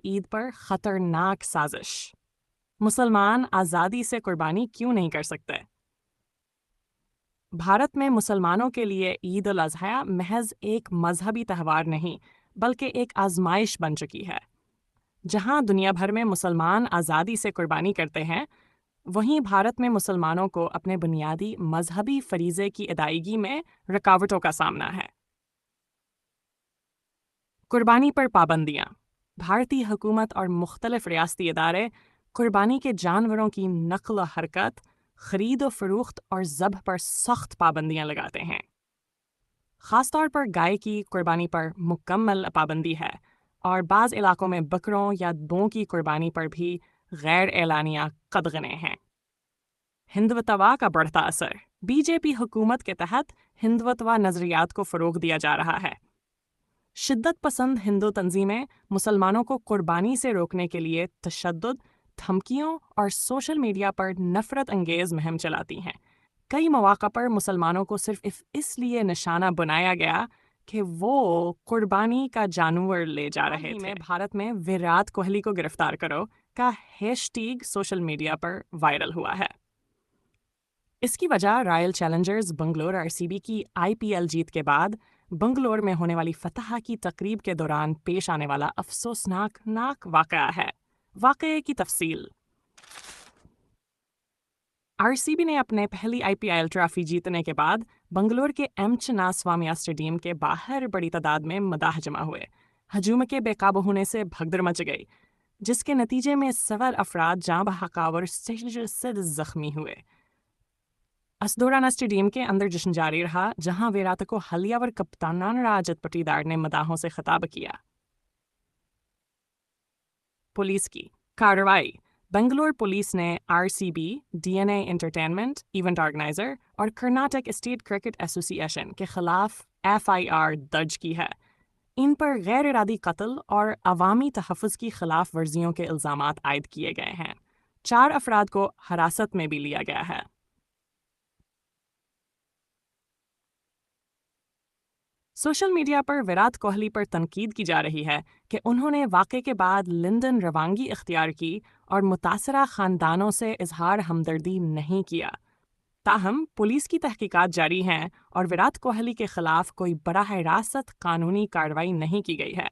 عید پر خطرناک سازش۔ مسلمان آزادی سے قربانی کیوں نہیں کر سکتے؟ بھارت میں مسلمانوں کے لیے عید الاضحیٰ محض ایک مذہبی تہوار نہیں بلکہ ایک آزمائش بن چکی ہے۔ جہاں دنیا بھر میں مسلمان آزادی سے قربانی کرتے ہیں، وہیں بھارت میں مسلمانوں کو اپنے بنیادی مذہبی فریضے کی ادائیگی میں رکاوٹوں کا سامنا ہے۔ قربانی پر پابندیاں۔ بھارتی حکومت اور مختلف ریاستی ادارے قربانی کے جانوروں کی نقل و حرکت، خرید و فروخت اور ذبح پر سخت پابندیاں لگاتے ہیں۔ خاص طور پر گائے کی قربانی پر مکمل پابندی ہے اور بعض علاقوں میں بکروں یا دوں کی قربانی پر بھی غیر اعلانیہ قدغنیں ہیں۔ ہندوتوا کا بڑھتا اثر۔ بی جے پی حکومت کے تحت ہندوتوا نظریات کو فروغ دیا جا رہا ہے۔ شدت پسند ہندو تنظیمیں مسلمانوں کو قربانی سے روکنے کے لیے تشدد، دھمکیوں اور سوشل میڈیا پر نفرت انگیز مہم چلاتی ہیں۔ کئی مواقع پر مسلمانوں کو صرف اس لیے نشانہ بنایا گیا کہ وہ قربانی کا جانور لے جا رہے تھے۔ بھارت میں ویرات کوہلی کو گرفتار کرو کا ہیش ٹیگ سوشل میڈیا پر وائرل ہوا ہے۔ اس کی وجہ رائل چیلنجرز بنگلور RCB کی IPL جیت کے بعد بنگلور میں ہونے والی فتح کی تقریب کے دوران پیش آنے والا افسوسناک واقعہ ہے۔ واقعے کی تفصیل۔ RCB نے اپنے پہلی IPL ٹرافی جیتنے کے بعد بنگلور کے ایم چنا سوامیہ اسٹیڈیم کے باہر بڑی تعداد میں مداح جمع ہوئے۔ ہجوم کے بے قابو ہونے سے بھگدڑ مچ گئی، جس کے نتیجے میں 7 افراد جاں بحق اور زخمی ہوئے۔ اس دوران اسٹیڈیم کے اندر جشن جاری رہا، جہاں ویرات کو حلیہ ور کپتان راجت پٹیدار نے مداحوں سے خطاب کیا۔ پولیس کی کارروائی۔ بنگلور پولیس نے RCB، DNA entertainment event organiser اور کرناٹک اسٹیٹ کرکٹ ایسوسی ایشن کے خلاف FIR درج کی ہے۔ ان پر غیر ارادی قتل اور عوامی تحفظ کی خلاف ورزیوں کے الزامات عائد کیے گئے ہیں۔ 4 افراد کو حراست میں بھی لیا گیا ہے۔ سوشل میڈیا پر ویرات کوہلی پر تنقید کی جا رہی ہے کہ انہوں نے واقعے کے بعد لندن روانگی اختیار کی اور متاثرہ خاندانوں سے اظہار ہمدردی نہیں کیا۔ تاہم پولیس کی تحقیقات جاری ہیں اور ویرات کوہلی کے خلاف کوئی براہ راست قانونی کارروائی نہیں کی گئی ہے۔